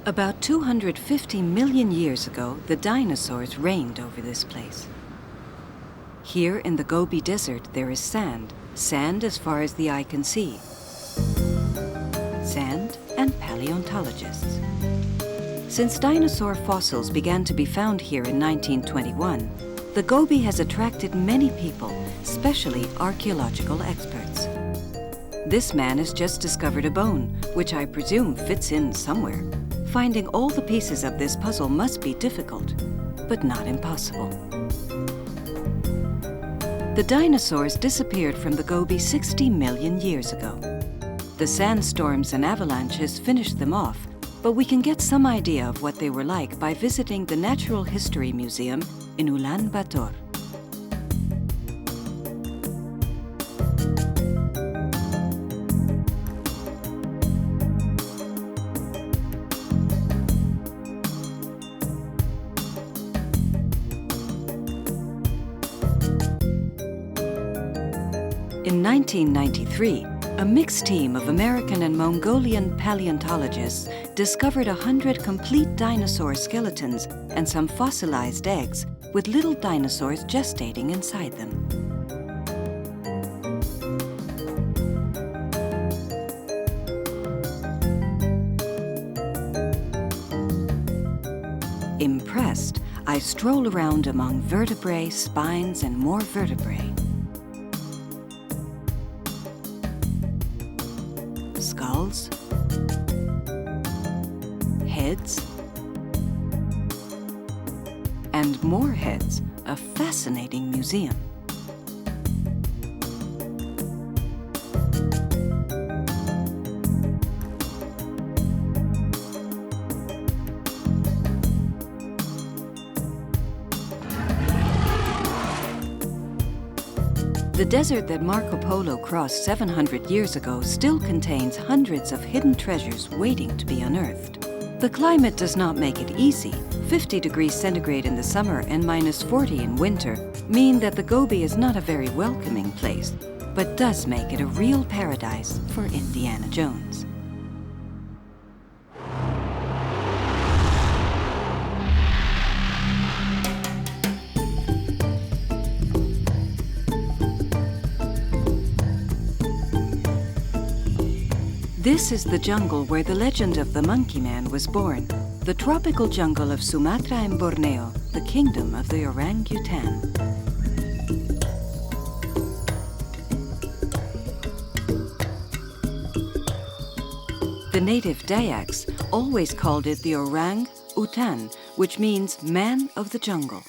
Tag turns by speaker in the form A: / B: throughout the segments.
A: About 250 million years ago, the dinosaurs reigned over this place. Here in the Gobi Desert, there is sand. Sand as far as the eye can see. Sand and paleontologists. Since dinosaur fossils began to be found here in 1921, the Gobi has attracted many people, especially archaeological experts. This man has just discovered a bone, which I presume fits in somewhere. Finding all the pieces of this puzzle must be difficult, but not impossible. The dinosaurs disappeared from the Gobi 60 million years ago. The sandstorms and avalanches finished them off, but we can get some idea of what they were like by visiting the Natural History Museum in Ulaanbaatar. In 1993, a mixed team of American and Mongolian paleontologists discovered 100 complete dinosaur skeletons and some fossilized eggs with little dinosaurs gestating inside them. Impressed, I stroll around among vertebrae, spines, and more vertebrae. Skulls, heads, and more heads, a fascinating museum. The desert that Marco Polo crossed 700 years ago still contains hundreds of hidden treasures waiting to be unearthed. The climate does not make it easy. 50 degrees centigrade in the summer and minus 40 in winter mean that the Gobi is not a very welcoming place, but does make it a real paradise for Indiana Jones. This is the jungle where the legend of the Monkey Man was born, the tropical jungle of Sumatra and Borneo, the kingdom of the orangutan. The native Dayaks always called it the orangutan, which means man of the jungle.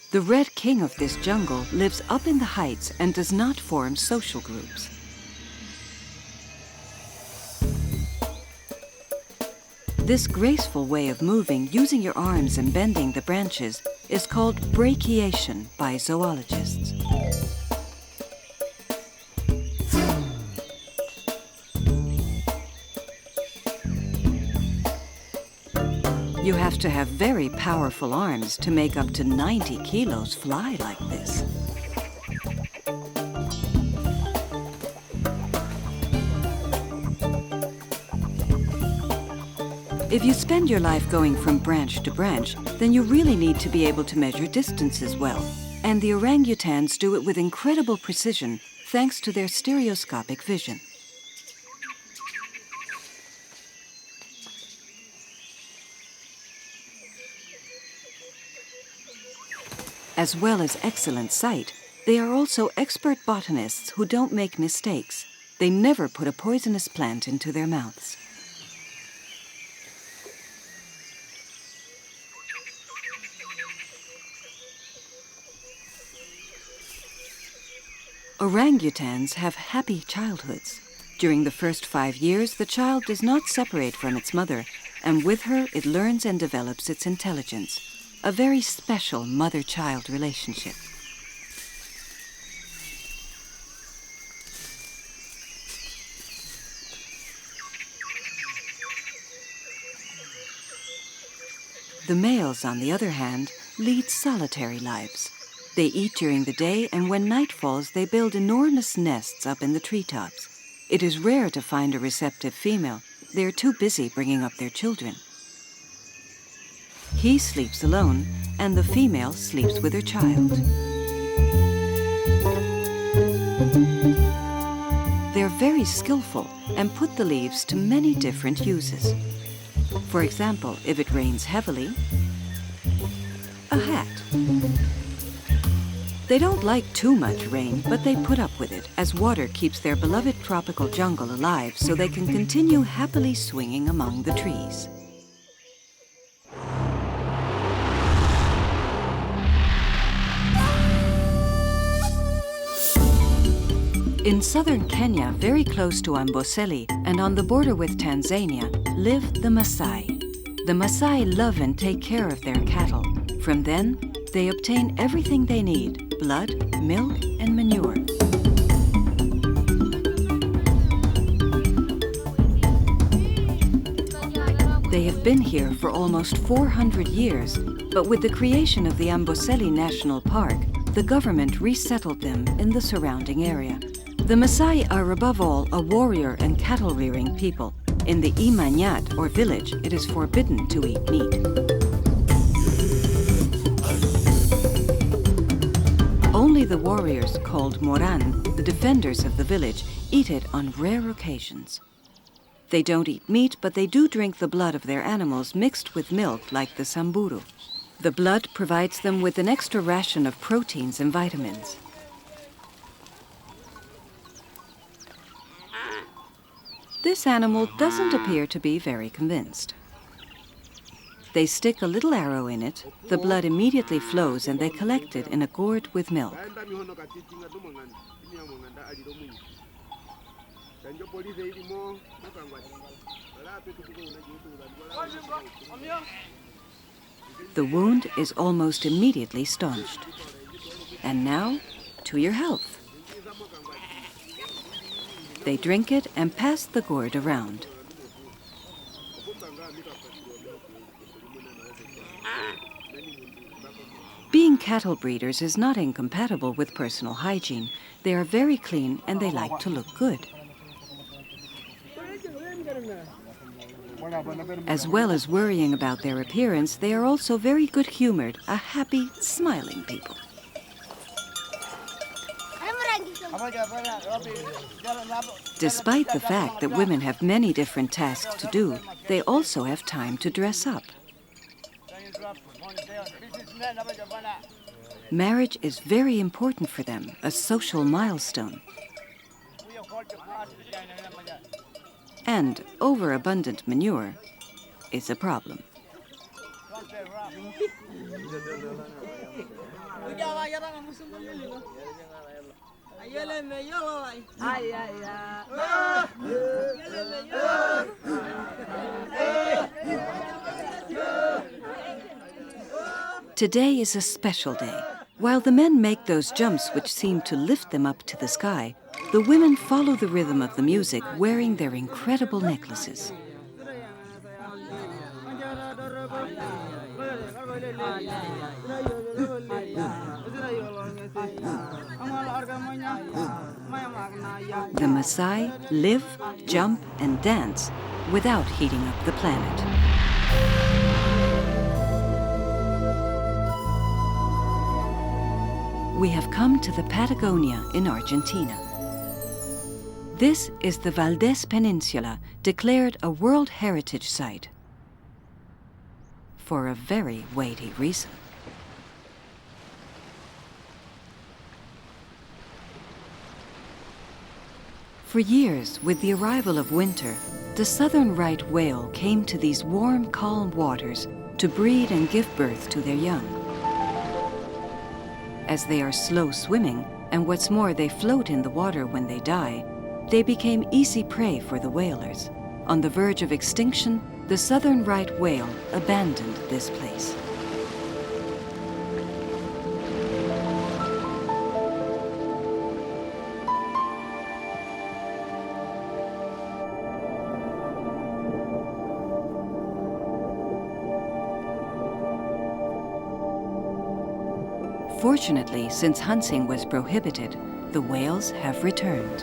A: The Red King of this jungle lives up in the heights and does not form social groups. This graceful way of moving using your arms and bending the branches is called brachiation by zoologists. You have to have very powerful arms to make up to 90 kilos fly like this. If you spend your life going from branch to branch, then you really need to be able to measure distances well. And the orangutans do it with incredible precision, thanks to their stereoscopic vision. As well as excellent sight, they are also expert botanists who don't make mistakes. They never put a poisonous plant into their mouths. Orangutans have happy childhoods. During the first 5 years, the child does not separate from its mother, and with her it learns and develops its intelligence. A very special mother-child relationship. The males, on the other hand, lead solitary lives. They eat during the day, and when night falls, they build enormous nests up in the treetops. It is rare to find a receptive female. They are too busy bringing up their children. He sleeps alone, and the female sleeps with her child. They're very skillful and put the leaves to many different uses. For example, if it rains heavily, a hat. They don't like too much rain, but they put up with it, as water keeps their beloved tropical jungle alive so they can continue happily swinging among the trees. In southern Kenya, very close to Amboseli and on the border with Tanzania, live the Masai. The Masai love and take care of their cattle. From them, they obtain everything they need: blood, milk, and manure. They have been here for almost 400 years, but with the creation of the Amboseli National Park, the government resettled them in the surrounding area. The Masai are above all a warrior and cattle-rearing people. In the Imanyat, or village, it is forbidden to eat meat. Only the warriors, called Moran, the defenders of the village, eat it on rare occasions. They don't eat meat, but they do drink the blood of their animals mixed with milk like the samburu. The blood provides them with an extra ration of proteins and vitamins. This animal doesn't appear to be very convinced. They stick a little arrow in it, the blood immediately flows, and they collect it in a gourd with milk. The wound is almost immediately staunched. And now, to your health. They drink it and pass the gourd around. Being cattle breeders is not incompatible with personal hygiene. They are very clean and they like to look good. As well as worrying about their appearance, they are also very good-humored, a happy, smiling people. Despite the fact that women have many different tasks to do, they also have time to dress up. Marriage is very important for them, a social milestone. And overabundant manure is a problem. Today is a special day. While the men make those jumps which seem to lift them up to the sky, the women follow the rhythm of the music wearing their incredible necklaces. The Maasai live, jump, and dance without heating up the planet. We have come to the Patagonia in Argentina. This is the Valdez Peninsula, declared a World Heritage Site. For a very weighty reason. For years, with the arrival of winter, the southern right whale came to these warm, calm waters to breed and give birth to their young. As they are slow swimming, and what's more, they float in the water when they die, they became easy prey for the whalers. On the verge of extinction, the southern right whale abandoned this place. Unfortunately, since hunting was prohibited, the whales have returned.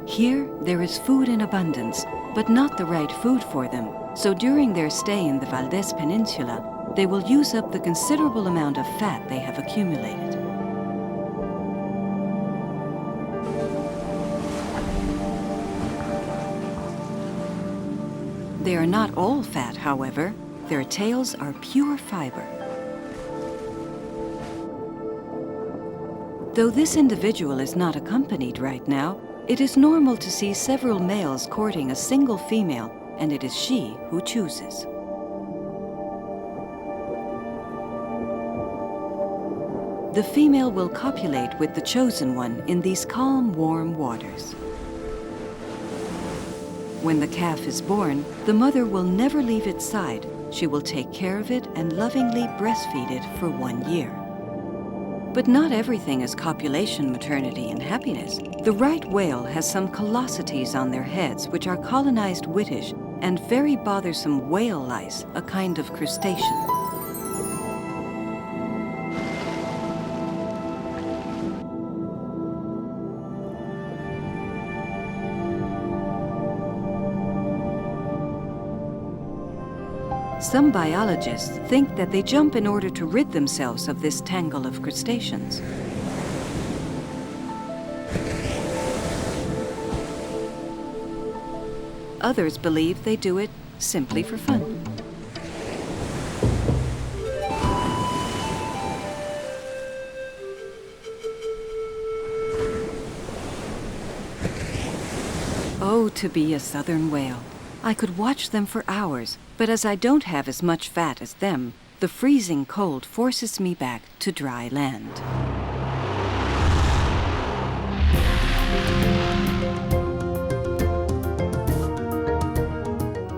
A: Here, there is food in abundance, but not the right food for them, so during their stay in the Valdez Peninsula, they will use up the considerable amount of fat they have accumulated. They are not all fat, however. Their tails are pure fiber. Though this individual is not accompanied right now, it is normal to see several males courting a single female, and it is she who chooses. The female will copulate with the chosen one in these calm, warm waters. When the calf is born, the mother will never leave its side. She will take care of it and lovingly breastfeed it for 1 year. But not everything is copulation, maternity, and happiness. The right whale has some callosities on their heads which are colonized whitish and very bothersome whale lice, a kind of crustacean. Some biologists think that they jump in order to rid themselves of this tangle of crustaceans. Others believe they do it simply for fun. Oh, to be a southern whale. I could watch them for hours, but as I don't have as much fat as them, the freezing cold forces me back to dry land.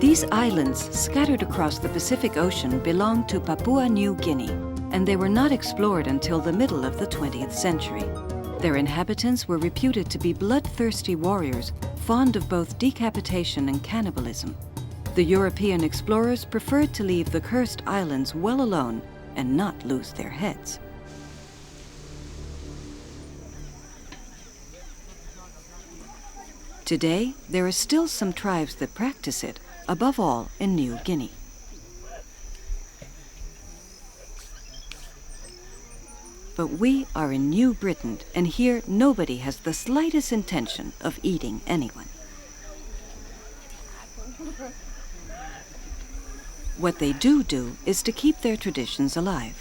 A: These islands scattered across the Pacific Ocean belong to Papua New Guinea, and they were not explored until the middle of the 20th century. Their inhabitants were reputed to be bloodthirsty warriors, fond of both decapitation and cannibalism. The European explorers preferred to leave the cursed islands well alone and not lose their heads. Today, there are still some tribes that practice it, above all in New Guinea. But we are in New Britain, and here nobody has the slightest intention of eating anyone. What they do is to keep their traditions alive.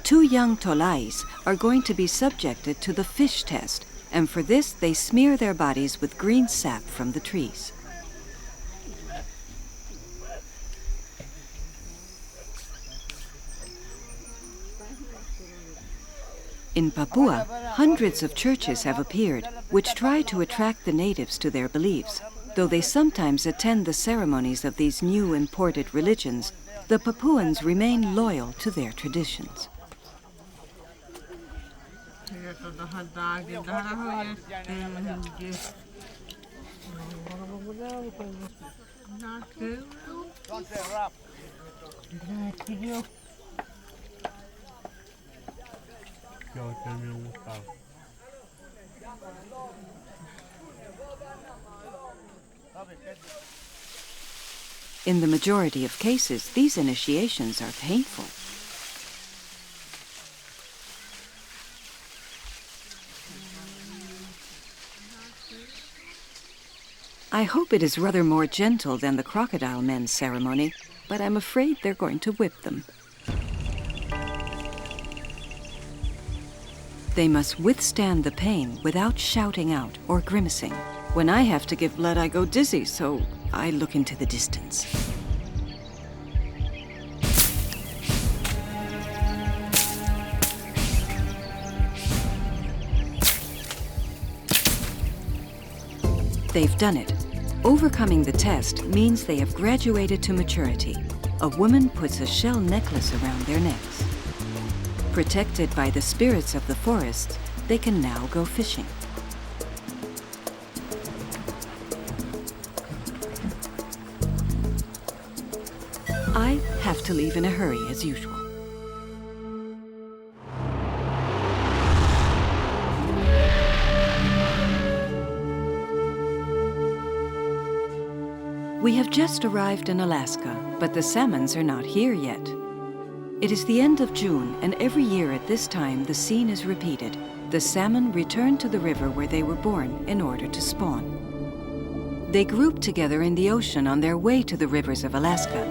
A: 2 young tolais are going to be subjected to the fish test, and for this they smear their bodies with green sap from the trees. In Papua, hundreds of churches have appeared, which try to attract the natives to their beliefs. Though they sometimes attend the ceremonies of these new imported religions, the Papuans remain loyal to their traditions. In the majority of cases, these initiations are painful. I hope it is rather more gentle than the crocodile men's ceremony, but I'm afraid they're going to whip them. They must withstand the pain without shouting out or grimacing. When I have to give blood, I go dizzy, so I look into the distance. They've done it. Overcoming the test means they have graduated to maturity. A woman puts a shell necklace around their necks. Protected by the spirits of the forest, they can now go fishing. I to leave in a hurry as usual. We have just arrived in Alaska, but the salmons are not here yet. It is the end of June, and every year at this time the scene is repeated. The salmon return to the river where they were born in order to spawn. They group together in the ocean on their way to the rivers of Alaska.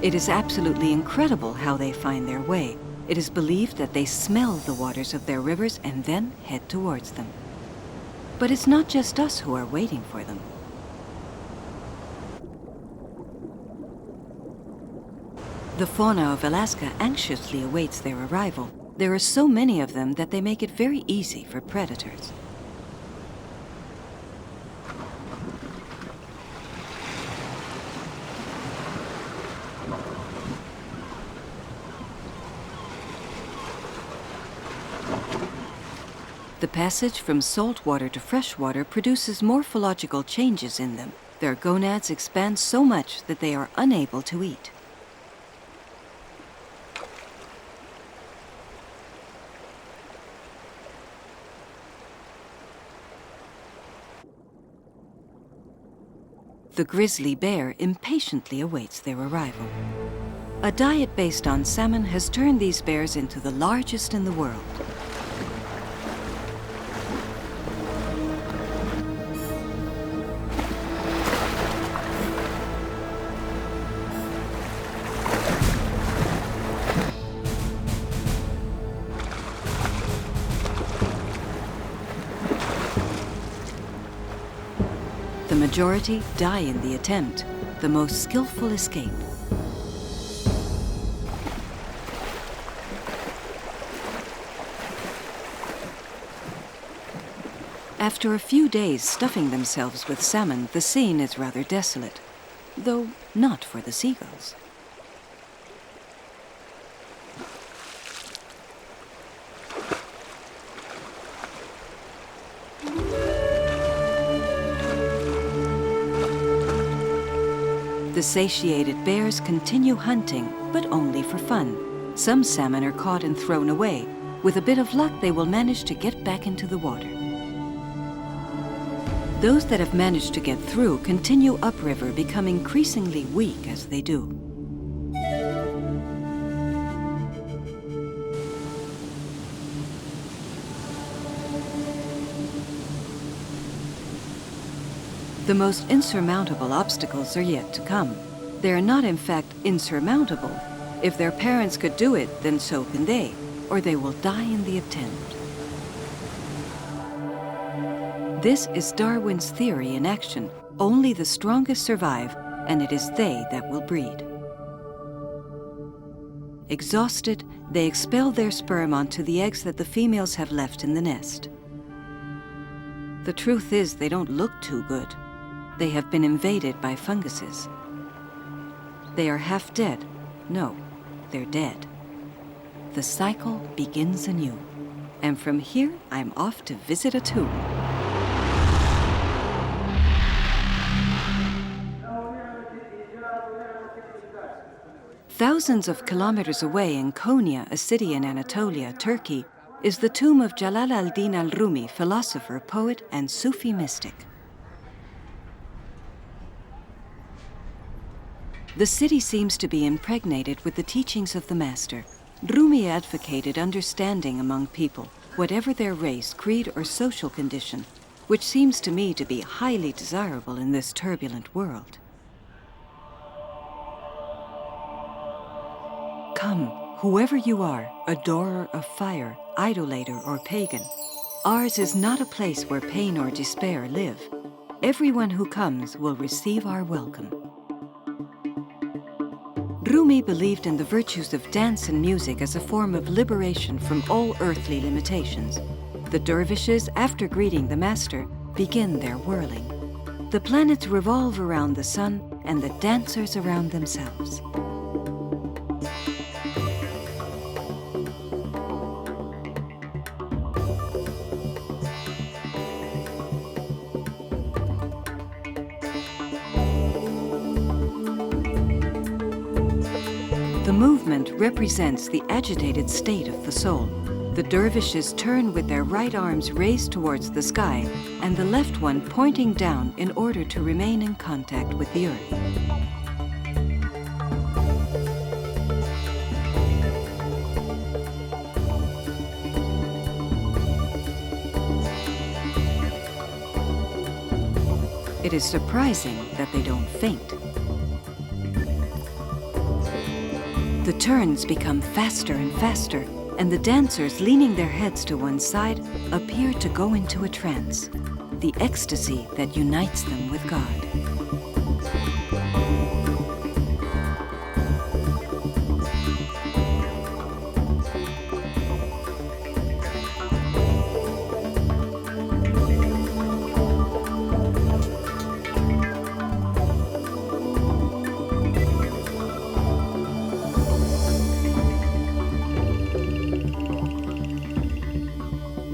A: It is absolutely incredible how they find their way. It is believed that they smell the waters of their rivers and then head towards them. But it's not just us who are waiting for them. The fauna of Alaska anxiously awaits their arrival. There are so many of them that they make it very easy for predators. The passage from saltwater to freshwater produces morphological changes in them. Their gonads expand so much that they are unable to eat. The grizzly bear impatiently awaits their arrival. A diet based on salmon has turned these bears into the largest in the world. The majority die in the attempt, the most skillful escape. After a few days stuffing themselves with salmon, the scene is rather desolate, though not for the seagulls. The satiated bears continue hunting, but only for fun. Some salmon are caught and thrown away. With a bit of luck, they will manage to get back into the water. Those that have managed to get through continue upriver, become increasingly weak as they do. The most insurmountable obstacles are yet to come. They are not, in fact, insurmountable. If their parents could do it, then so can they, or they will die in the attempt. This is Darwin's theory in action. Only the strongest survive, and it is they that will breed. Exhausted, they expel their sperm onto the eggs that the females have left in the nest. The truth is, they don't look too good. They have been invaded by funguses. They are half dead. No, they're dead. The cycle begins anew. And from here, I'm off to visit a tomb. Thousands of kilometers away in Konya, a city in Anatolia, Turkey, is the tomb of Jalal al-Din al-Rumi, philosopher, poet, and Sufi mystic. The city seems to be impregnated with the teachings of the master. Rumi advocated understanding among people, whatever their race, creed, or social condition, which seems to me to be highly desirable in this turbulent world. Come, whoever you are, adorer of fire, idolater, or pagan. Ours is not a place where pain or despair live. Everyone who comes will receive our welcome. Rumi believed in the virtues of dance and music as a form of liberation from all earthly limitations. The dervishes, after greeting the master, begin their whirling. The planets revolve around the sun and the dancers around themselves. The movement represents the agitated state of the soul. The dervishes turn with their right arms raised towards the sky and the left one pointing down in order to remain in contact with the earth. It is surprising that they don't faint. The turns become faster and faster, and the dancers, leaning their heads to one side, appear to go into a trance, the ecstasy that unites them with God.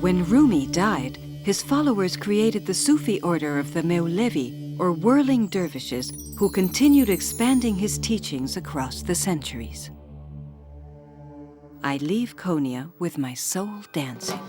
A: When Rumi died, his followers created the Sufi order of the Mevlevi, or Whirling dervishes, who continued expanding his teachings across the centuries. I leave Konya with my soul dancing.